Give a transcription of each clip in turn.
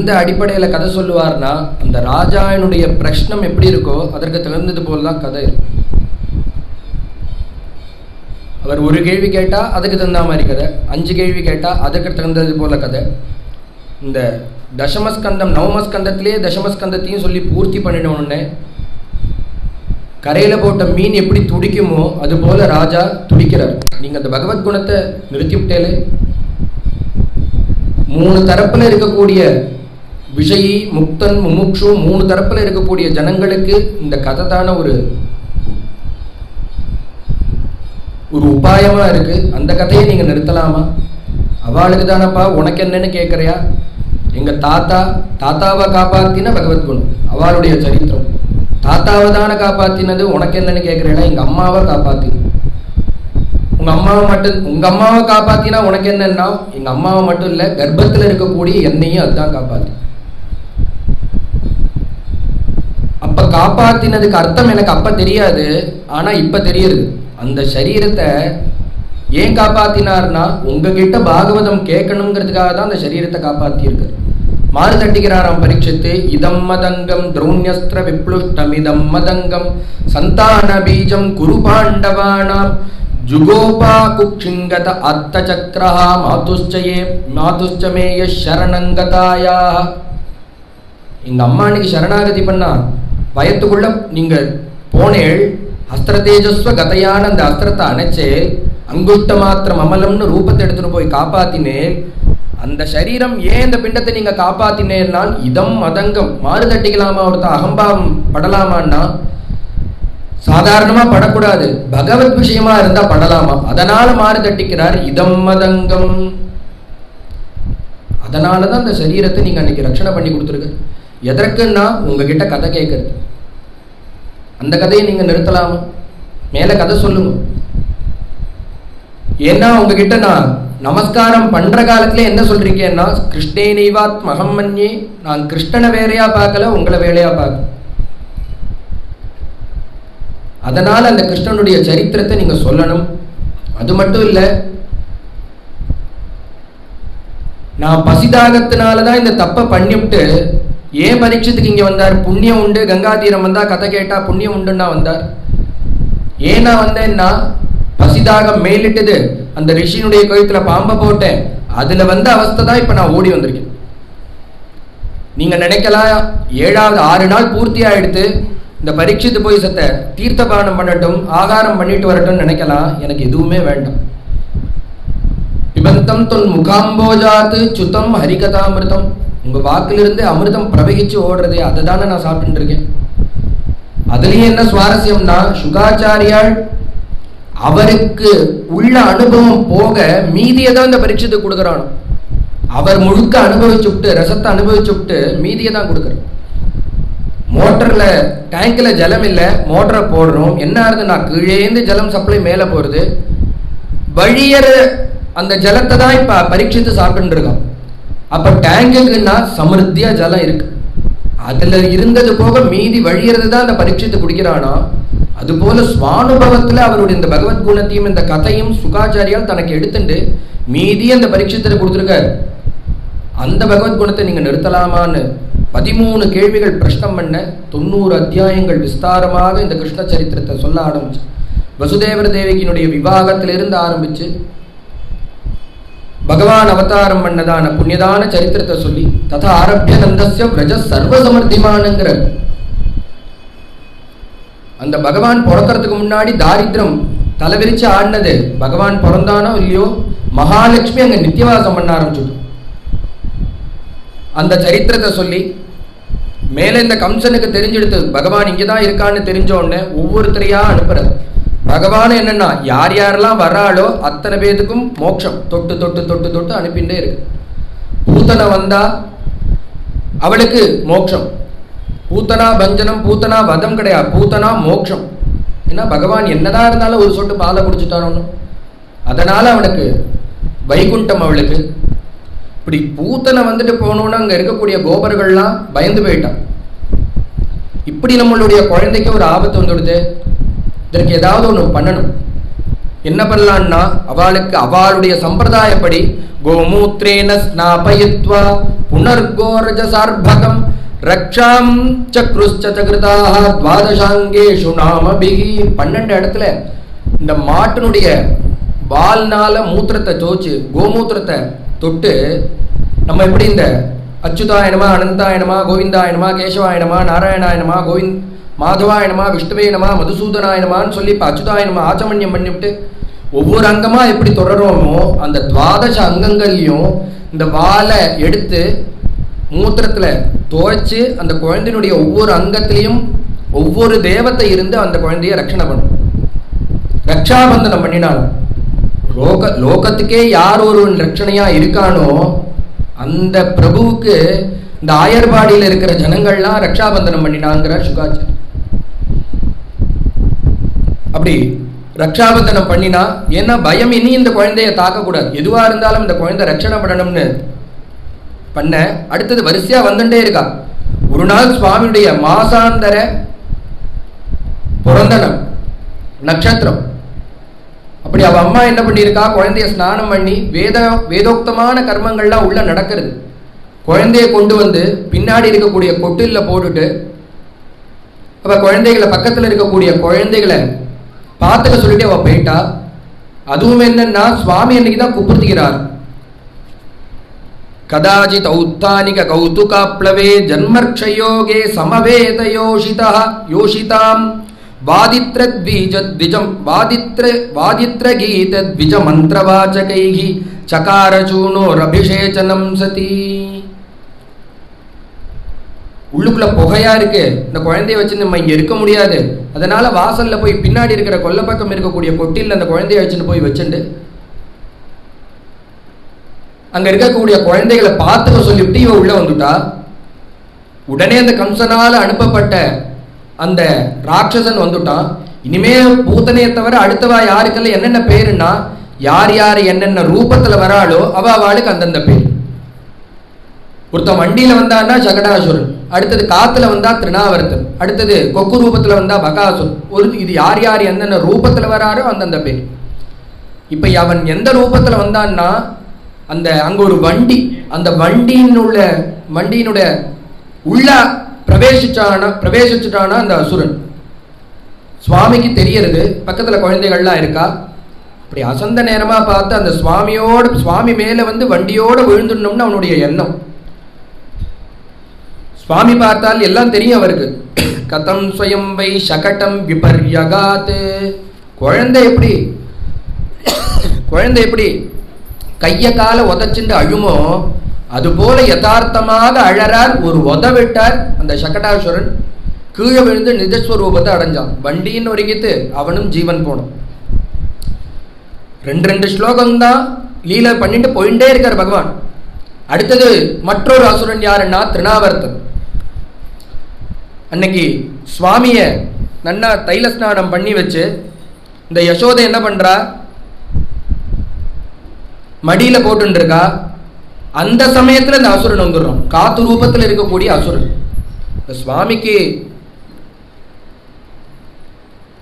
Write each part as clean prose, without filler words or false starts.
எந்த அடிப்படையில் கதை சொல்லுவார்னா, அந்த ராஜாவினுடைய பிரஷ்னம் எப்படி இருக்கோ அதற்கு தகுந்தது போலதான் கதை இருக்கும். அவர் ஒரு கேள்வி கேட்டால் அதுக்கு தகுந்த மாதிரி கதை, 5 கேள்வி கேட்டால் அதுக்கு தகுந்தது போல கதை. இந்த தசமஸ்கந்தம் நவமஸ்கந்தத்திலேயே தசமஸ்கந்தத்தையும் சொல்லி பூர்த்தி பண்ணிடணுன்னே, கரையில் போட்ட மீன் எப்படி துடிக்குமோ அது போல ராஜா துடிக்கிறார். நீங்கள் அந்த பகவத்குணத்தை நிறுத்திவிட்டேலே, 3 தரப்பில் இருக்கக்கூடிய விஷயி, முக்தன், முமுட்சு, 3 தரப்பில் இருக்கக்கூடிய ஜனங்களுக்கு இந்த கதை தானே ஒரு உபாயமா இருக்கு. அந்த கதையை நீங்க நிறுத்தலாமா? அவளுக்கு தானப்பா, உனக்கு என்னன்னு கேட்கறியா? எங்க தாத்தாவை காப்பாத்தின பகவத்குணம், அவளுடைய சரித்திரம். தாத்தாவை தானே காப்பாத்தினது, உனக்கு என்னன்னு கேட்கறேன்னா எங்க அம்மாவை காப்பாத்தி. உங்க அம்மாவை காப்பாத்தினா உனக்கு என்னன்னா, எங்க அம்மாவை மட்டும் இல்ல, கர்ப்பத்தில் இருக்கக்கூடிய என்னையும் அதுதான் காப்பாத்தி. அப்ப காப்பாத்தினதுக்கு அர்த்தம் எனக்கு அப்ப தெரியாது, ஆனா இப்ப தெரியுது. அந்த சரீரத்தை ஏன் காப்பாத்தினார்னா, உங்ககிட்ட பாகவதம் கேட்கணுங்கிறதுக்காக தான் அந்த சரீரத்தை காப்பாத்தி இருக்கு. மாறு தட்டிக்கிறாராம் பரீட்சித்து. இதம் மதங்கம் திரௌண்யஸ்திர விப்ளுஷ்டம் இதம் மதங்கம் சந்தான பீஜம் குரு பாண்டவானாம் ஜுகோபா குக்ஷிங்கத அத்த சக்ரஹா மாதுஷ்சமேய சரணங்கதாயா. எங்க அம்மா இன்னைக்கு சரணாகதி பண்ணா, வயத்துக்குள்ள நீங்க போனேள், அஸ்திர தேஜஸ்வ கதையான அந்த அஸ்திரத்தை அணைச்சேல், அங்குஷ்ட மாத்திரம் அமலம்னு ரூபத்தை எடுத்துட்டு போய் காப்பாத்தினேன். அந்த சரீரம் ஏன் இந்த பிண்டத்தை நீங்க காப்பாத்தினேன்னால், இதம் மதங்கம். மாறு தட்டிக்கலாமா? ஒருத்தர் அகம்பாவம் படலாமான்னா சாதாரணமா படக்கூடாது, பகவத் விஷயமா இருந்தா படலாமா? அதனால மாறு தட்டிக்கிறார். இதம் மதங்கம். அதனாலதான் அந்த சரீரத்தை நீங்க அன்னைக்கு ரட்சணை பண்ணி கொடுத்துருக்கு. எதற்குன்னா உங்ககிட்ட கதை கேட்கறது. அந்த கதையை நீங்க நிறுத்தலாமா? மேல கதை சொல்லுங்க. ஏன்னா உங்ககிட்ட நான் நமஸ்காரம் பண்ற காலத்துல என்ன சொல்றீங்கன்னா, கிருஷ்ணே நைவாத் மகம் மன்யே, நான் கிருஷ்ணனை வேறையா பார்க்கல, உங்களை வேலையா பார்க்க. அதனால அந்த கிருஷ்ணனுடைய சரித்திரத்தை நீங்க சொல்லணும். அது மட்டும் இல்ல, நான் பசிதாகத்தினாலதான் இந்த தப்பை பண்ணிவிட்டு ஏன் பரீட்சத்துக்கு இங்க வந்தார்? புண்ணியம் உண்டு, கங்கா தீரம் வந்தா கதை கேட்டா புண்ணியம் உண்டுன்னா வந்தார். ஏன்னா வந்தேன்னா, பசிதாகம் மேலிட்டது, அந்த ரிஷியினுடைய கழுத்துல பாம்பை போட்டேன், அதுல வந்த அவஸ்தை தான் இப்ப நான் ஓடி வந்திருக்கேன். நீங்க நினைக்கலாம் 7வது 6 நாள் பூர்த்தி ஆயிடுத்து, இந்த பரீட்சித்து போய் சத்த தீர்த்தபானம் பண்ணட்டும், ஆகாரம் பண்ணிட்டு வரட்டும் நினைக்கலாம். எனக்கு எதுவுமே வேண்டாம். பிபந்தம் தொன் முகாம்போஜாத்து சுத்தம் ஹரிகதாமிருதம். உங்க வாக்கிலிருந்து அமிர்தம் பிரவகிச்சு ஓடுறதே, அதை தானே நான் சாப்பிட்டு இருக்கேன். அதுலயும் என்ன சுவாரஸ்யம்னா, சுகாச்சாரியால் அவருக்கு உள்ள அனுபவம் போக மீதியை தான் இந்த பரீட்சத்துக்கு கொடுக்குறானோ. அவர் முழுக்க அனுபவிச்சுட்டு, ரசத்தை அனுபவிச்சுட்டு மீதியை தான் கொடுக்குறேன். மோட்டர்ல டேங்க்ல ஜலம் இல்லை, மோட்டரை போடுறோம், என்ன ஆகுதுன்னா கீழேந்து ஜலம் சப்ளை மேலே போறது, வழியற அந்த ஜலத்தை தான் இப்ப பரீட்சித்து சாப்பிட்டு இருக்கோம். அப்ப டேங்குக்குன்னா சமிருத்தியா ஜலம் இருக்கு, அதுல இருந்தது போக மீதி வழியறது தான் அந்த பரீட்சித்து குடிக்கிறானா. அதுபோல சுவானுபவத்துல அவருடைய இந்த பகவத்குணத்தையும் இந்த கதையும் சுகாச்சாரியால் தனக்கு எடுத்துட்டு மீதி அந்த பரீட்சித்துல கொடுத்துருக்காரு. அந்த பகவத்குணத்தை நீங்க நிறுத்தலாமான்னு 13 கேள்விகள் பிரஷ்னம் பண்ண 90 அத்தியாயங்கள் விஸ்தாரமாக இந்த கிருஷ்ண சரித்திரத்தை சொல்ல ஆரம்பிச்சு. வசுதேவர் தேவகியினுடைய விவாகத்திலிருந்து ஆரம்பிச்சு பகவான் அவதாரம் பண்ணதான புண்ணியதான சரித்திரத்தை சொல்லி ததா ஆரம்பிய நந்தஸ்ய விரஜ சர்வசமர்த்திமானுங்கிற அந்த பகவான் பிறக்கிறதுக்கு முன்னாடி தாரித்திரம் தலைவிரிச்சு ஆடினது. பகவான் பிறந்தானோ இல்லையோ, மகாலட்சுமி அங்க நித்தியவாசம் பண்ண ஆரம்பிச்சுட்டு அந்த சரித்திரத்தை சொல்லி மேல இந்த கம்சனுக்கு தெரிஞ்செடுத்து பகவான் இங்கதான் இருக்கான்னு தெரிஞ்ச உடனே ஒவ்வொருத்தரையா அனுப்புறது. பகவான் என்னன்னா, யார் யாரெல்லாம் வர்றாளோ அத்தனை பேருக்கும் மோட்சம் தொட்டு தொட்டு தொட்டு தொட்டு அனுப்பிண்டே இருக்கு. பூத்தனை வந்தா அவளுக்கு மோட்சம், பூத்தனா பஞ்சனம் பூத்தனா வதம் கிடையாது, பூத்தனா மோட்சம். ஏன்னா பகவான் என்னதான் இருந்தாலும் ஒரு சொட்டு பாலை குடிச்சுட்டானு, அதனால அவனுக்கு வைகுண்டம் அவளுக்கு. இப்படி பூத்தனை வந்துட்டு போனோன்னு அங்க இருக்கக்கூடிய கோபர்கள்லாம் பயந்து போயிட்டான். இப்படி நம்மளுடைய குழந்தைக்கு ஒரு ஆபத்து வந்துடுது, இதற்கு ஏதாவது ஒன்று பண்ணணும். என்ன பண்ணலான்னா, அவளுக்கு அவளுடைய சம்பிரதாயப்படி கோமூத்ரேன ஸ்நாபயித்வா புனர்கோரஜசார்பகம் ரக்ஷாம் சக்ருஷ்ச சகிருதாக துவாதசாங்கேஷு நாமபிகி. 12 இடத்துல இந்த மாட்டினுடைய வால்னால மூத்திரத்தை தோச்சு கோமூத்திரத்தை தொட்டு நம்ம எப்படி இந்த அச்சுதாயனமா அனந்தாயனமா கோவிந்தாயனமா கேசவாயனமா நாராயணாயனமா மாதவாயனமா விஷ்ணுவேனமா மதுசூதனாயனமான்னு சொல்லி இப்போ அச்சுதாயனமா ஆச்சமன்யம் பண்ணிவிட்டு ஒவ்வொரு அங்கமா எப்படி தொடரோமோ அந்த துவாதச அங்கங்கள்லையும் இந்த வாலை எடுத்து மூத்திரத்துல துவைச்சு அந்த குழந்தையினுடைய ஒவ்வொரு அங்கத்திலையும் ஒவ்வொரு தேவத்தை இருந்து அந்த குழந்தைய ரட்சணை பண்ணும். ரக்ஷாபந்தனம் பண்ணினாலும் லோகத்துக்கே யார் ஒரு ரட்சணையா இருக்கானோ அந்த பிரபுவுக்கு இந்த ஆயர்பாடியில் இருக்கிற ஜனங்கள்லாம் ரக்ஷாபந்தனம் பண்ணினாங்கிற சுகாச்சாரி. அப்படி ரக்ஷாபந்தனம் பண்ணினா, ஏன்னா பயம் இனி இந்த குழந்தைய தாக்கக்கூடாது, எதுவா இருந்தாலும் இந்த குழந்தை ரட்சணை பண்ணணும்னு பண்ண. அடுத்தது வரிசையா வந்துட்டே இருக்கா. ஒரு நாள் சுவாமியுடைய மாசாந்தர பிறந்தனம் நட்சத்திரம். அப்படி அவ அம்மா என்ன பண்ணியிருக்கா, குழந்தைய ஸ்நானம் பண்ணி வேதோக்தமான கர்மங்கள்லாம் உள்ள நடக்கிறது. குழந்தைய கொண்டு வந்து பின்னாடி இருக்கக்கூடிய கொட்டில்ல போட்டுட்டு அவ குழந்தைகளை பக்கத்தில் இருக்கக்கூடிய குழந்தைகளை பார்த்துக்க சொல்லிட்டு அவ போயிட்டா. அதுவும் என்னன்னா சுவாமி அன்னைக்கு தான் குப்புறுத்துகிறார். கதாச்சித் ஔத்தானிக கௌதுகாப்ளவே ஜன்மர்க்ஷயோகே சமவேத யோஷிதாம் வாதித்ர கீத மந்திரவாச்சகைஹி சகாரச்சூனோரபிஷேச்சனம் சதி. உள்ளுக்குள்ள புகையா இருக்கு, இந்த குழந்தைய வச்சு நம்ம இங்க இருக்க முடியாது, அதனால வாசல்ல போய் பின்னாடி இருக்கிற கொல்லப்பக்கம் இருக்கக்கூடிய கொட்டில் அந்த குழந்தைய வச்சுட்டு போய் வச்சுட்டு அங்க இருக்கக்கூடிய குழந்தைகளை பார்த்துக்க சொல்லிவிட்டு இவ உள்ள வந்துட்டா. உடனே அந்த கம்சனால அனுப்பப்பட்ட அந்த ராட்சசன் வந்துட்டான். இனிமே பூத்தனையை தவிர அடுத்தவா யாருக்கெல்லாம் என்னென்ன பேருன்னா, யார் யார் என்னென்ன ரூபத்துல வராளோ அவளுக்கு அந்தந்த பேர். ஒருத்தன் வண்டியில வந்தான்னா சகடாசுரன், அடுத்தது காத்துல வந்தா திருநாவர்த்தன், அடுத்தது கொக்கு ரூபத்துல வந்தா பகாசுரன். இது யார் யார் என்னென்ன ரூபத்துல வராரோ அந்தந்த பேர். இப்ப அவன் எந்த ரூபத்துல வந்தான்னா, அந்த அங்க ஒரு வண்டி, அந்த வண்டியினுடைய உள்ள பிரவேசிச்சுட்டானா அந்த அசுரன். சுவாமிக்கு தெரியறது பக்கத்துல குழந்தைகள்லாம் இருக்கா. அப்படி அசந்த நேரமா பார்த்து அந்த சுவாமி மேல வந்து வண்டியோட விழுந்துடணும்னு அவனுடைய எண்ணம். சுவாமி பார்த்தால் எல்லாம் தெரியும் அவருக்கு. கதம் ஸ்வயம் வை சகடம் விபர்யகாத். குழந்தை எப்படி கைய கால உதச்சுண்டு அழுமோ அதுபோல யதார்த்தமாக அழறார். ஒரு உதவிட்டார் அந்த சகடாசுரன், கீழே விழுந்து நிஜஸ்வரூபத்தை அடைஞ்சான். வண்டின்னு ஒருங்கித்து அவனும் ஜீவன் போனான். 2 ஸ்லோகம்தான் லீலை பண்ணிட்டு போயிட்டே இருக்கார் பகவான். அடுத்தது மற்றொரு அசுரன் யாருன்னா திருநாவர்த்தன். அன்னைக்கு சுவாமிய நன்னா தைல ஸ்நானம் பண்ணி வச்சு இந்த யசோதை என்ன பண்றா, மடியில போட்டு இருக்கா. அந்த சமயத்துல இந்த அசுரன் வந்துடுறான், காத்து ரூபத்தில் இருக்கக்கூடிய அசுரன். இந்த சுவாமிக்கு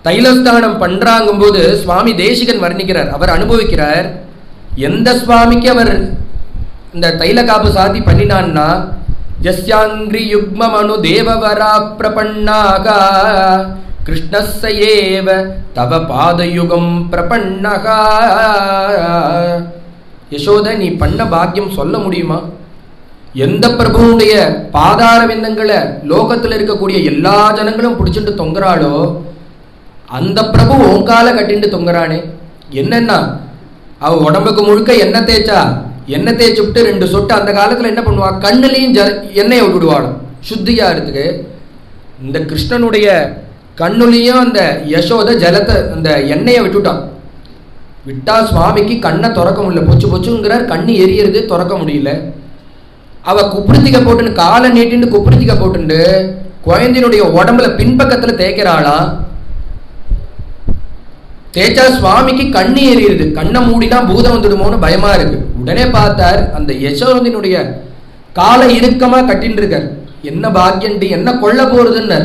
தைலஸ்தானம் பண்றாங்கும் போது சுவாமி தேசிகன் வர்ணிக்கிறார், அவர் அனுபவிக்கிறார். எந்த சுவாமிக்கு அவர் இந்த தைல காப்பு சாத்தி பண்ணினான்னா, யஸ்யாங்கிரி யுக்மமனு தேவவரா பிரபன்னாகா கிருஷ்ணஸ்ஸயேவ தவ பாதயுகம் பிரபன்னகா. யசோத, நீ பண்ண பாக்கியம் சொல்ல முடியுமா? எந்த பிரபுடைய பாதார விந்தங்களை லோகத்தில் இருக்கக்கூடிய எல்லா ஜனங்களும் பிடிச்சிட்டு தொங்குறாளோ அந்த பிரபு ஓங்கால கட்டிட்டு தொங்குறானே. என்னன்னா அவ உடம்புக்கு முழுக்க எண்ணெய் தேய்ச்சா, எண்ணெய் தேய்ச்சி விட்டு 2 சொட்டு அந்த காலத்துல என்ன பண்ணுவா, கண்ணுலையும் எண்ணெயை விட்டுடுவாளும் சுத்தியா இருக்கு. இந்த கிருஷ்ணனுடைய கண்ணுலையும் அந்த யசோத ஜலத்தை அந்த எண்ணெயை விட்டுட்டான். விட்டா சுவாமிக்கு கண்ணை திறக்க முடியல, பொச்சு பொச்சுங்கிறார், கண்ணு எரியறது, திறக்க முடியல. அவ குப்பிருத்திக்க போட்டுன்னு காலை நீட்டின்னு குப்பிருத்திக்க போட்டுண்டு குழந்தையினுடைய உடம்புல பின்பக்கத்துல தேய்க்கிறாளா. தேய்ச்சா சுவாமிக்கு கண்ணு எரியுது, கண்ணை மூடிதான் பூதம் வந்துடுமோன்னு பயமா இருக்கு. உடனே பார்த்தார், அந்த யசோதனுடைய காலை இறுக்கமா கட்டின்னு இருக்கார். என்ன பாக்கியண்டி, என்ன கொல்ல போறதுன்னு.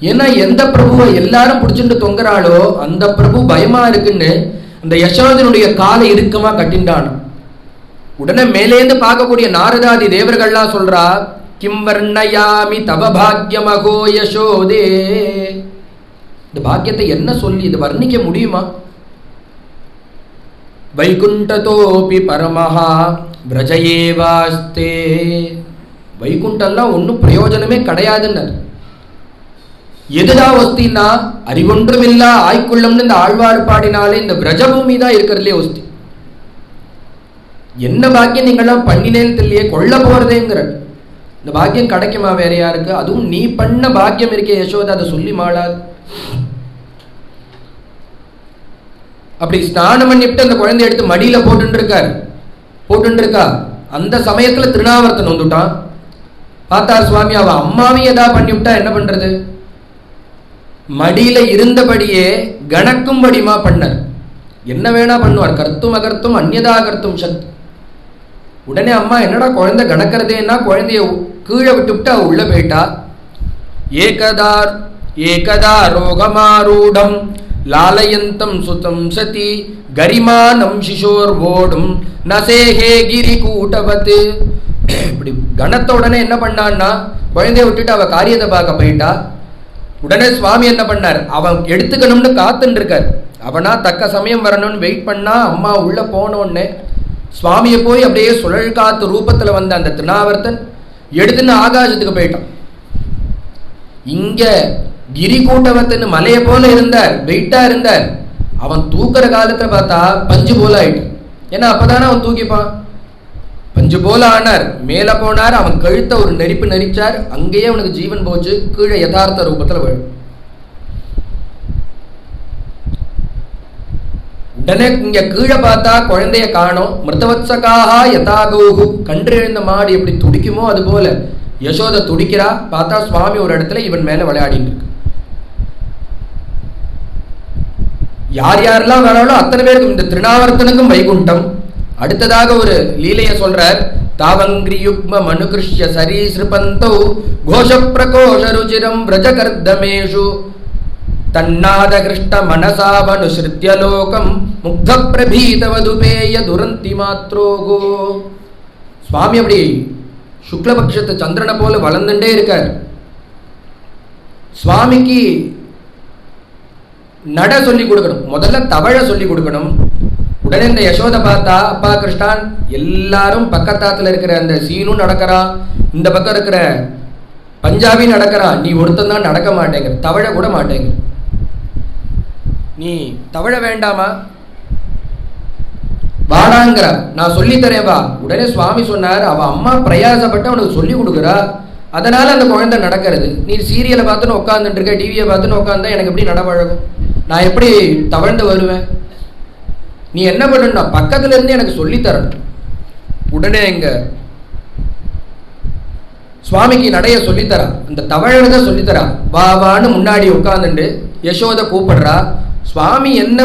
ஏன்னா எந்த பிரபுவை எல்லாரும் பிடிச்சிட்டு தொங்குறாளோ அந்த பிரபு பயமா இருக்குன்னு அந்த யசோதனுடைய காலை இறுக்கமா கட்டின்றான். உடனே மேலேந்து பார்க்கக்கூடிய நாரதாதி தேவர்கள்லாம் சொல்றா, கிம் வர்ணயாமி தவ பாக்யமகோ யசோதே. இந்த பாக்கியத்தை என்ன சொல்லி இது வர்ணிக்க முடியுமா? வைகுண்டதோபி பரமஹா விரஜயேவாஸ்தே. வைகுண்டெல்லாம் ஒன்றும் பிரயோஜனமே கிடையாதுன்னு. எதுதா ஒஸ்தின்னா அறிவொன்றுமில்லா ஆய்க்குள்ளம்னு இந்த ஆழ்வார்பாடினாலே இந்த விரஜபூமி தான் இருக்கிறதுலே ஒஸ்தி. என்ன பாக்கியம் நீங்கள்லாம் பண்ணினேன்னு தெரியலையே, கொல்ல போறதேங்கிற இந்த பாக்கியம் கிடைக்குமா வேற யாருக்கு? அதுவும் நீ பண்ண பாக்கியம் இருக்கே யசோதா, அதை சொல்லி மாளாது. அப்படி ஸ்நானம் பண்ணிவிட்டு அந்த குழந்தை எடுத்து மடியில போட்டு இருக்கா. அந்த சமயத்துல திருநாவர்த்தன் வந்துட்டான். பார்த்தார் சுவாமி, அவ அம்மாவையும் எதா பண்ணிவிட்டா என்ன பண்றது? மடியில இருந்தபடியே கணக்கும்படிமா பண்ணார். என்ன வேணா பண்ணுவார், கர்த்தும் அகர்த்தும் அந்நியதா கர்த்தும் சக்தி. உடனே அம்மா என்னடா குழந்தை கணக்கிறதேன்னா குழந்தைய கீழே விட்டுவிட்டு அவ உள்ள போயிட்டா. ஏகதா ரோகமாரூடம் லாலயந்தம் சுதம் சதி கரிமானம் சிஷோர் ஓடும் நசேஹே கிரி கூட்டவத்து. இப்படி கணத்த உடனே என்ன பண்ணான்னா குழந்தைய விட்டுட்டு அவ காரியத்தை பார்க்க போயிட்டா. உடனே சுவாமி என்ன பண்ணார், அவன் எடுத்துக்கணும்னு காத்துன்னு இருக்கார். அவனா தக்க சமயம் வரணும்னு வெயிட் பண்ணா. அம்மா உள்ள போனோடனே சுவாமியை போய் அப்படியே சுழல் காத்து ரூபத்துல வந்த அந்த திருநாவர்த்தன் எடுத்துன்னு ஆகாசத்துக்கு போயிட்டான். இங்க கிரி கூட்டவத்துன்னு மலையை போல இருந்தார், வெயிட்டா இருந்தார். அவன் தூக்குற காலத்துல பார்த்தா பஞ்சு போல ஆயிட்டு. ஏன்னா அப்பதானே அவன் தூக்கிப்பான். பஞ்சு போல ஆனார். மேல போனார். அவன் கழுத்த ஒரு நெருப்பு நெரிச்சார். அங்கேயே அவனுக்கு ஜீவன் போச்சு. கீழே யதார்த்த ரூபத்துல விழும். உடனே இங்க கீழே பார்த்தா குழந்தைய காணோம். மிருதவத்சகாக யதாகோகு, கன்று எழுந்த மாடு எப்படி துடிக்குமோ அது போல யசோதை துடிக்கிறா. பார்த்தா சுவாமி ஒரு இடத்துல இவன் மேல விளையாடிட்டு இருக்கு. யார் யாரெல்லாம் வராலும் அத்தனை பேருக்கும், இந்த திருநாவர்த்தனுக்கும் வைகுண்டம். அடுத்ததாக ஒரு லீலைய சொல்றார். தாவங்கிரி யுக்ம மனுகிருஷ்ய சரீஸ்ருபந்தௌ கோஷ பிரகோஷ ருச்சிரம் விரஜகர்தமேஷு தன்னாத கிருஷ்ட மனசாவனுஸ்ருத்ய லோகம் முக்த பிரபீதவதுபேய துரந்தி மாத்ரோகோ. சுவாமி அப்படி சுக்லபக்ஷத்து சந்திரனை போல வளர்ந்துட்டே இருக்கார். சுவாமிக்கு நட சொல்லி கொடுக்கணும், முதல்ல தவழ சொல்லி கொடுக்கணும். உடனே இந்த யசோதை பார்த்தா, அப்பா கிருஷ்ணான் எல்லாரும் பக்கத்தாத்துல இருக்கிற அந்த சீனும் நடக்கிறான், இந்த பக்கம் இருக்கிற பஞ்சாபி நடக்கிறான், நீ ஒருத்தன் தான் நடக்க மாட்டேங்கிற, தவழ கூட மாட்டேங்க. நீ தவழ வேண்டாமா, வாடாங்கிற, நான் சொல்லி தரேன் வா. உடனே சுவாமி சொன்னார், அவ அம்மா பிரயாசப்பட்டு அவனுக்கு சொல்லி கொடுக்குறா, அதனால அந்த குழந்தை நடக்கிறது. நீ சீரியலை பார்த்துன்னு உட்காந்துட்டு இருக்க, டிவியை பார்த்துன்னு உட்காந்தா எனக்கு எப்படி நடப்பழகும், நான் எப்படி தவழ்ந்து வருவேன்? நீ என்ன பண்ணணும்னா பக்கத்துல இருந்து எனக்கு சொல்லி தரணும். உடனே எங்க சுவாமிக்கு நடைய சொல்லித்தரா, அந்த தவழத சொல்லித்தரா. வா வான்னு முன்னாடி உட்கார்ந்துட்டு யசோதை கூப்பிடுறா. சுவாமி என்ன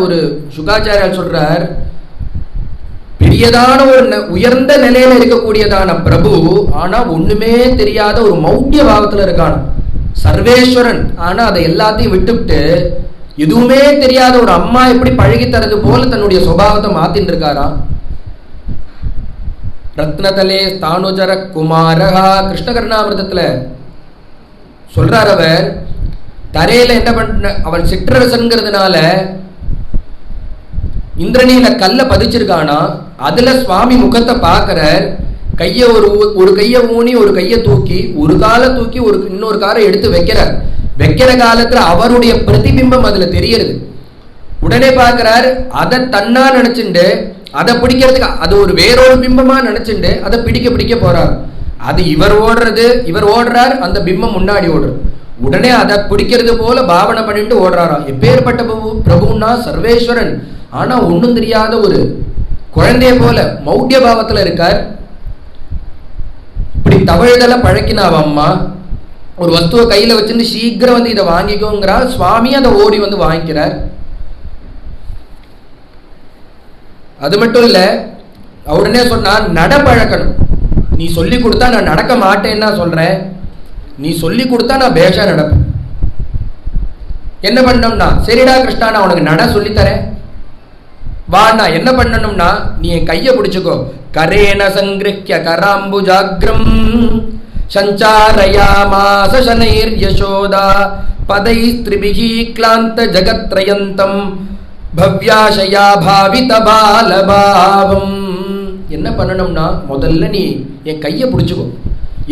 ஒரு சுகாச்சாரியார் சொல்றார், பெரியதான ஒரு உயர்ந்த நிலையில இருக்கக்கூடியதான பிரபு, ஆனா ஒண்ணுமே தெரியாத ஒரு மௌட்டிய பாவத்துல இருக்கான சர்வேஸ்வரன். ஆனா அதை எல்லாத்தையும் விட்டுவிட்டு எதுவுமே தெரியாத ஒரு அம்மா எப்படி பழகி தரது போல தன்னுடைய சுபாவத்தை மாத்தின்னு இருக்காரா. ரத்னதலே ஸ்தானுஜர குமாரஹா கிருஷ்ணகர்ணாமிரதத்துல சொல்றார். அவர் தரையில என்ன பண்ண, அவன் சிற்றரசன்கிறதுனால இந்திரனில கல்ல பதிச்சிருக்கானா, அதுல சுவாமி முகத்தை பார்க்கிறார். கைய ஒரு கைய ஊனி ஒரு கைய தூக்கி, ஒரு காலை தூக்கி இன்னொரு காரை எடுத்து வைக்கிறார். வைக்கிற காலத்துல அவருடைய பிரதிபிம்பம் அதுல தெரியறது. உடனே பார்க்கிறார், அதை தன்னா நினைச்சுண்டு அதை பிடிக்கிறதுக்கு அது ஒரு வேறொரு பிம்பமா நினைச்சுண்டு அதை பிடிக்க போறார். அது இவர் ஓடுறார், அந்த பிம்பம் முன்னாடி ஓடுறது. உடனே அதை பிடிக்கிறது போல பாவனை பண்ணிட்டு ஓடுறாராம். எப்பேற்பட்ட பிரபுன்னா சர்வேஸ்வரன், ஆனா ஒன்னும் தெரியாத ஒரு குழந்தைய போல மௌட்டிய பாவத்துல இருக்கார். இப்படி தவழ்தல பழக்கினாவ அம்மா. ஒரு வஸ்துவை கையில வச்சுட்டு சீக்கிரம் வந்து இதை வாங்கிக்கோங்கிறார். சுவாமி அதை ஓடி வந்து வாங்கிக்கிறார். அது மட்டும் இல்ல, உடனே சொன்னா நட பழக்கணும். நீ சொல்லி கொடுத்தா நான் நடக்க மாட்டேன்னா சொல்றேன், நீ சொல்லி கொடுத்தா நான் பேஷா நடப்பேன். என்ன பண்ணோம்னா, சரிடா கிருஷ்ணா நான் உனக்கு நட சொல்லித்தரேன். வாண்ணா என்ன பண்ணணும்னா நீ என் கையை பிடிச்சுக்கோ. கரேண சங்கிருஹ்ய கராம்புஜாக்ரம் சஞ்சாரயாமாஸ சனைர் யசோதா பதைஸ்த்ரிபிஹி க்ளாந்த ஜகத்ரயந்தம் பவ்யாஷயா பாவித பாலபாவம். என்ன பண்ணணும்னா முதல்ல நீ என் கையை பிடிச்சுக்கோ,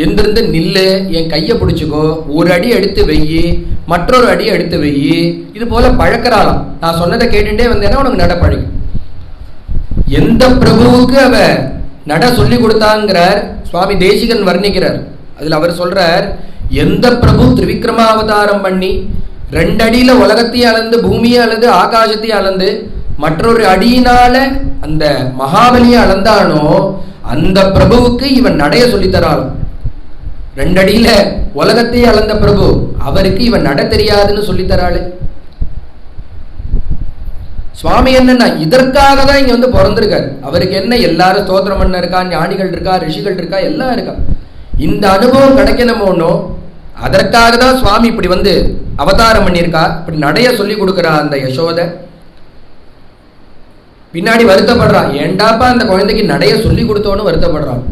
எந்திருந்து நில்லு, என் கையை பிடிச்சுக்கோ, ஒரு அடி எடுத்து வெயி, மற்றொரு அடி எடுத்து வெயி. இது போல பழக்கிறாளாம். நான் சொன்னதை கேட்டுட்டே வந்தேன்னா உனக்கு நட பழகு. எந்த பிரபுவுக்கு அவ நட சொல்லி கொடுத்தாங்கிறார் சுவாமி தேசிகன் வர்ணிக்கிறார். அதுல அவர் சொல்றார், எந்த பிரபு திரிவிக்ரமாவதாரம் பண்ணி 2 அடியில உலகத்தையும் அளந்து பூமியை அளந்து ஆகாசத்தையும் அளந்து மற்றொரு அடியினால அந்த மகாபலியை அளந்தானோ அந்த பிரபுவுக்கு இவன் நடைய சொல்லித்தரான். 2 அடியில உலகத்தையே அளந்த பிரபு, அவருக்கு இவன் நட தெரியாதுன்னு சொல்லித்தராளே. சுவாமி என்னன்னா இதற்காக தான் இங்க வந்து பிறந்திருக்காரு. அவருக்கு என்ன எல்லாரும் ஸ்தோத்திரம் பண்ண இருக்கா, ஞானிகள் இருக்கா, ரிஷிகள் இருக்கா, எல்லாம் இருக்கா. இந்த அனுபவம் கிடைக்கணுமோனோ அதற்காக தான் சுவாமி இப்படி வந்து அவதாரம் பண்ணியிருக்கா. இப்படி நடைய சொல்லி கொடுக்குறா அந்த யசோத. பின்னாடி வருத்தப்படுறான், ஏண்டாப்பா அந்த குழந்தைக்கு நடைய சொல்லி கொடுத்தோன்னு வருத்தப்படுறான்.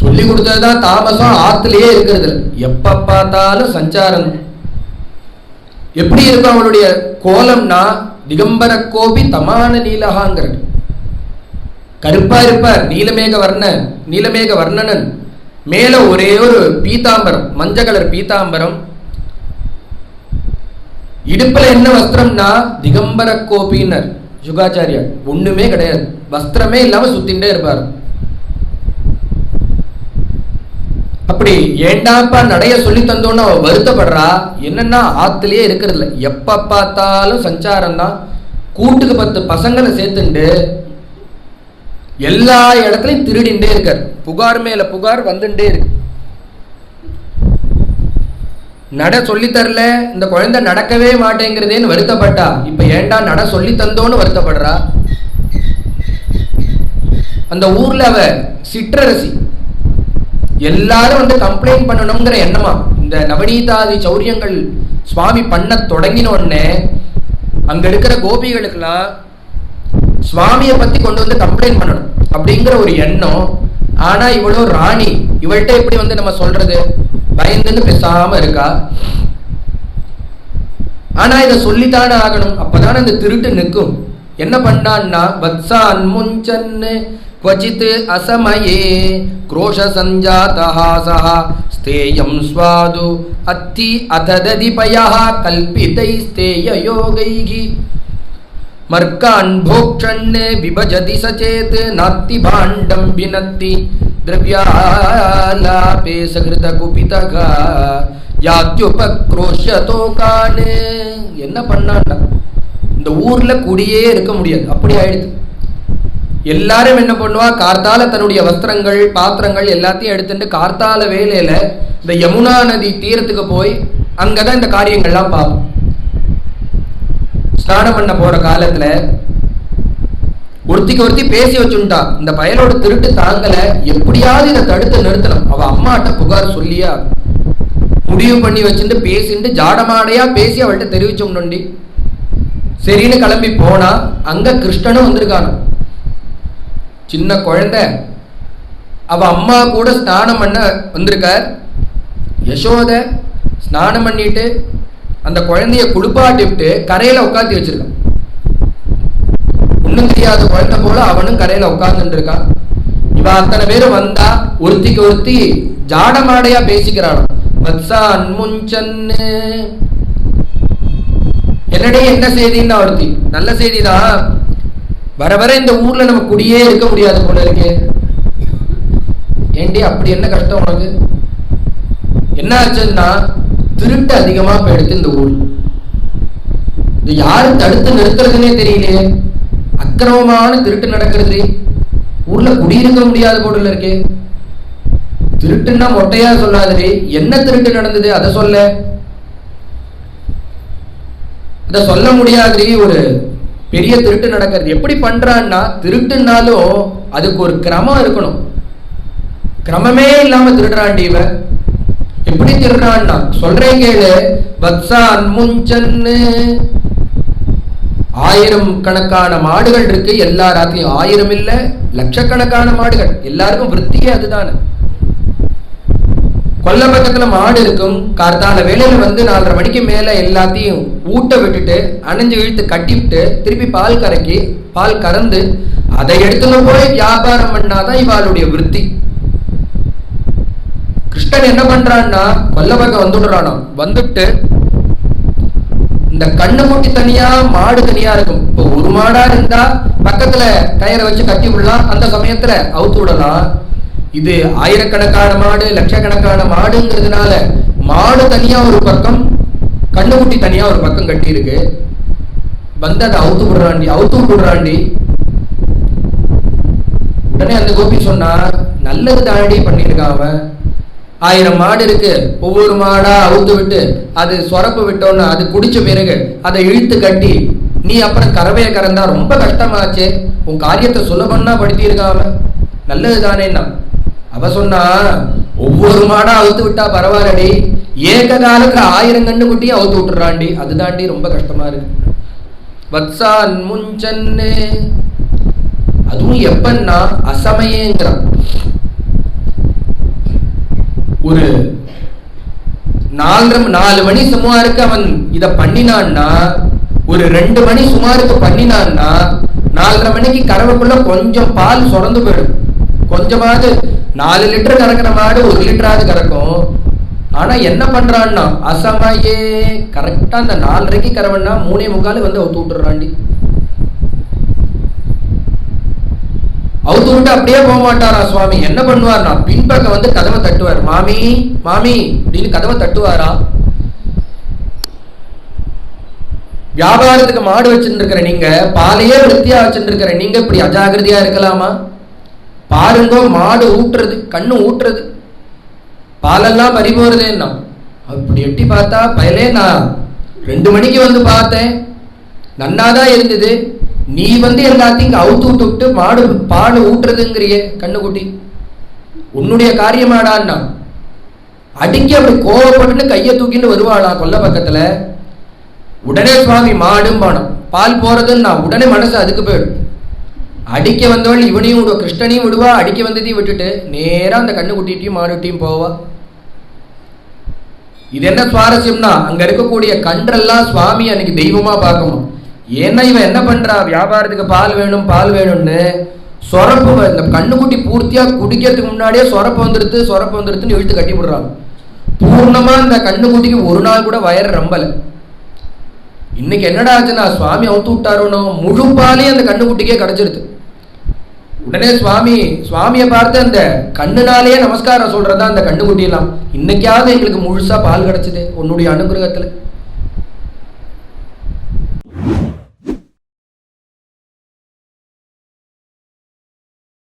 சொல்லி கொடுத்ததுதான் தாமசம், ஆத்துலயே இருக்கிறது. எப்ப பார்த்தாலும் சஞ்சாரம். எப்படி இருக்கும் அவளுடைய கோலம்னா திகம்பர கோபி தமான நீலகாங்கிறது. கருப்பா இருப்பார், நீலமேக வர்ணனன். மேல ஒரே ஒரு பீதாம்பரம், மஞ்சள் கலர் பீதாம்பரம். இடுப்புல என்ன வஸ்திரம்னா திகம்பர கோபின்னர் சுகாச்சாரியா. ஒண்ணுமே கிடையாது, வஸ்திரமே இல்லாம சுத்தின்ண்டே இருப்பார். அப்படி ஏண்டாப்பா நடைய சொல்லி தந்தோன்னு அவ வருத்தப்படுறா. என்னன்னா ஆத்துலயே இருக்கிறது இல்லை, எப்ப பார்த்தாலும் சஞ்சாரம் தான். கூட்டுக்கு 10 பசங்களை சேர்த்துண்டு எல்லா இடத்துலையும் திருடிண்டே இருக்கார். புகார் மேல புகார் வந்துட்டே இருக்கு. நட சொல்லி தரல, இந்த குழந்தை நடக்கவே மாட்டேங்கிறதேன்னு வருத்தப்பட்டா. இப்ப ஏண்டா நட சொல்லி தந்தோன்னு வருத்தப்படுறா. அந்த ஊர்ல அவ சிற்றரசி. எல்லாரும் வந்து கம்ப்ளைண்ட் பண்ணணுங்கிற எண்ணமா. இந்த நவநீதாதி சௌரியங்கள் சுவாமி பண்ண தொடங்கின உடனே அங்க இருக்கிற கோபிகளுக்கெல்லாம் சுவாமியை பத்தி கொண்டு வந்து கம்ப்ளைண்ட் பண்ணணும் அப்படிங்கிற ஒரு எண்ணம். ஆனா இவ்வளோ ராணி, இவள்கிட்ட எப்படி வந்து நம்ம சொல்றது, பயந்துன்னு பேசாம இருக்கா. ஆனா இதை சொல்லித்தானே ஆகணும், அப்பதானே அந்த திருட்டு நிற்கும். என்ன பண்ணான்னா வத்சான் முஞ்சன்னு क्वचित् असमये क्रोश संजातः सः स्तेयं स्वादु अत्ति अथदधिपयः कल्पितैस्तेय योगैः मर्कान् भोक्षन् विभजति सचेत् नात्ति भाण्डं भिनत्ति द्रव्यालापे सकृत कुपितः யாத்யுபக்ரோஷ்யதோகான். என்ன பண்ணாண்டா, இந்த ஊர்ல குடியே இருக்க முடியாது, அப்படி ஆயிடுது. எல்லாரும் என்ன பண்ணுவா, கார்த்தால தன்னுடைய வஸ்திரங்கள் பாத்திரங்கள் எல்லாத்தையும் எடுத்துட்டு கார்த்தால வேலையில இந்த யமுனா நதி தீரத்துக்கு போய் அங்கதான் இந்த காரியங்கள்லாம் பார்ப்போம். ஸ்நானம் பண்ண போற காலத்துல ஒருத்திக்கு ஒருத்தி பேசி வச்சுட்டா. இந்த பயலோட திருட்டு தாங்கல, எப்படியாவது இதை தடுத்து நிறுத்தணும். அவ அம்மாட்ட புகார் சொல்லியா முடிவு பண்ணி வச்சுட்டு பேசிட்டு ஜாடமாடையா பேசி அவள்கிட்ட தெரிவிச்சோம்னு சரின்னு கிளம்பி போனா அங்க கிருஷ்ணனும் வந்திருக்கான. சின்ன குழந்தை, அவ அம்மா கூட ஸ்நானம் பண்ண வந்திருக்கார். யசோத ஸ்நானம் பண்ணிட்டு அந்த குழந்தைய குளிப்பாட்டி விட்டு கரையில உட்காந்து வச்சிருக்கான். ஒண்ணும் தெரியாத குழந்தை போல அவனும் கரையில உட்கார்ந்து இருக்கான். இவ அத்தனை பேரும் வந்தா ஒருத்திக்கு ஒருத்தி ஜாடமாடையா பேசிக்கிறான். வத்சான் முஞ்சன்னு, என்னடே என்ன செய்தின்னா ஒருத்தி, நல்ல செய்திதான், வர வர இந்த ஊர்ல நம்ம குடியே இருக்க முடியாது போல இருக்கே. ஏண்டி அப்படி என்ன கஷ்டம் உனக்கு? என்ன ஆச்சுன்னா திருட்டு அதிகமா போயிடுத்து இந்த ஊர். இது யாரு தடுத்து நிறுத்துறதுன்னே தெரியலையே. அக்கிரமமான திருட்டு நடக்கிறது, ஊர்ல குடியிருக்க முடியாத போல இருக்கே. திருட்டுன்னா மொட்டையா சொல்லாதே, என்ன திருட்டு நடந்தது அதை சொல்ல. அத சொல்ல முடியாது. ஒரு பெரிய திருட்டு நடக்கிறது. எப்படி பண்றான்னா, திருட்டுனாலும் அதுக்கு ஒரு கிரமம் இருக்கணும். கிரமமே இல்லாம திருடுறாண்டி இவன். எப்படி திருடுறான்னா சொல்றேன் கேளு. வத்சான் முஞ்சன்னு, 1000 கணக்கான மாடுகள் இருக்கு எல்லா ராத்திரியும். 1000 இல்ல, லட்சக்கணக்கான மாடுகள். எல்லாருக்கும் விருத்தியே அதுதானே. கொல்ல பக்கத்துல மாடு இருக்கும். கார்த்தால வேலையில 4:30 மணிக்கு மேல எல்லாத்தையும் ஊட்ட விட்டுட்டு அணைஞ்சு இழுத்து கட்டிவிட்டு திருப்பி பால் கறக்கி பால் கறந்து அதை எடுத்துன்னு போய் வியாபாரம் பண்ணாதான் இவாளுடைய விருத்தி. கிருஷ்ணன் என்ன பண்றான்னா கொல்ல பக்கம் வந்துடுறானா. வந்துட்டு இந்த கண்ணு மூட்டி தனியா மாடு தனியா இருக்கும். இப்போ ஒரு மாடா இருந்தா பக்கத்துல கயிறை வச்சு கட்டி விடலாம், அந்த சமயத்துல அவுத்து விடலாம். இது ஆயிரக்கணக்கான மாடு, லட்சக்கணக்கான மாடுங்கிறதுனால மாடு தனியா ஒரு பக்கம், கண்ணுக்குட்டி தனியா ஒரு பக்கம் கட்டி இருக்கு. வந்து அதை அவுத்து விடுறாண்டி. உடனே அந்த கோபி சொன்னா, நல்லது தாண்டி பண்ணிருக்கான் அவன். 1000 மாடு இருக்கு, ஒவ்வொரு மாடா அவுத்து விட்டு அது சொரப்பு விட்டோன்னு அது குடிச்ச பிறகு அதை இழுத்து கட்டி நீ அப்புறம் கறவையை கறந்தா ரொம்ப கஷ்டமாச்சே, உன் காரியத்தை சுலபம்னா படுத்தி இருக்காம, நல்லது தானேன்னா. அவ சொன்னா, ஒவ்வொரு மாடா அவுத்து விட்டா பரவாயில்லடி, ஏக காலத்துல 1000 கண்ணு குட்டியும் அவுத்து விட்டுறாண்டி, அதுதாண்டி ரொம்ப கஷ்டமா இருக்கு. வத்சான் முஞ்சன்னு, அதுவும் எப்பன்னா அசமயங்கிறான். ஒரு 4 மணி சுமாருக்கு அவன் இத பண்ணினான்னா, ஒரு 2 மணி சுமாருக்கு பண்ணினான்னா 4:30 மணிக்கு கறவைக்குள்ள கொஞ்சம் பால் சுரந்து போயிடும். கொஞ்சமாவது 4 லிட்டர் கறக்கிற மாடு 1 லிட்டராவது கறக்கும். ஆனா என்ன பண்றான்னா அசமயே கரெக்டா அந்த 4:30க்கு கறவன்னா 3:45 வந்து அவுத்து விட்டுறாண்டி. அவுத்து விட்டு அப்படியே போக மாட்டாரா சுவாமி. என்ன பண்ணுவார்னா பின்பக்கம் வந்து கதவை தட்டுவார். மாமி மாமி அப்படின்னு கதவை தட்டுவாரா. வியாபாரத்துக்கு மாடு வச்சுட்டு இருக்கிற நீங்க, பாலையே விருத்தியா வச்சுட்டு இருக்கிற நீங்க இப்படி அஜாகிரதையா இருக்கலாமா? பாருங்க, மாடு ஊட்டுறது, கண்ணு ஊட்டுறது, பாலெல்லாம் பறி போறதேன்னா. அப்படி எட்டி பார்த்தா பயலே, நான் 2 மணிக்கு வந்து பார்த்தேன், நன்னாதான் இருந்தது. நீ வந்து எல்லாத்தையும் அவுத்து விட்டு மாடு பால் ஊட்டுறதுங்கிறியே கண்ணுக்குட்டி, உன்னுடைய காரியமாடான்னா. அடிக்க அப்படி கோவப்பட்டுன்னு கையை தூக்கிட்டு வருவாளா கொல்ல பக்கத்துல. உடனே சுவாமி மாடும் பானம் பால் போறதுன்னா உடனே மனசு அதுக்கு போயிடும். அடிக்க வந்தவள் இவனையும் விடுவா, கிருஷ்ணனையும் விடுவா, அடிக்க வந்ததையும் விட்டுட்டு நேரா அந்த கண்ணுக்குட்டியும் மாடுட்டியும் போவா. இது என்ன சுவாரஸ்யம்னா, அங்க இருக்கக்கூடிய கன்றெல்லாம் சுவாமி அன்னைக்கு தெய்வமா பார்க்கணும். ஏன்னா இவன் என்ன பண்றா, வியாபாரத்துக்கு பால் வேணும்னு சொரப்பு, இந்த கண்ணுக்குட்டி பூர்த்தியா குடிக்கிறதுக்கு முன்னாடியே சொரப்பு வந்துருத்துன்னு இழுத்து கட்டி விடுறாங்க. பூர்ணமா இந்த கண்ணுக்குட்டிக்கு ஒரு நாள் கூட வயர் ரம்பல. இன்னைக்கு என்னடா ஆச்சுன்னா, சுவாமி அவுத்து விட்டாரோனோ, முழு பாலையும் அந்த கண்ணுக்குட்டிக்கே கிடைச்சிருது. உடனே சுவாமியை பார்த்து அந்த கண்ணுனாலேயே நமஸ்காரம் சொல்றதா அந்த கண்ணுக்குட்டியெல்லாம். இன்னைக்காவது எங்களுக்கு முழுசா பால் கிடைச்சது உன்னுடைய அனுகிரகத்துல.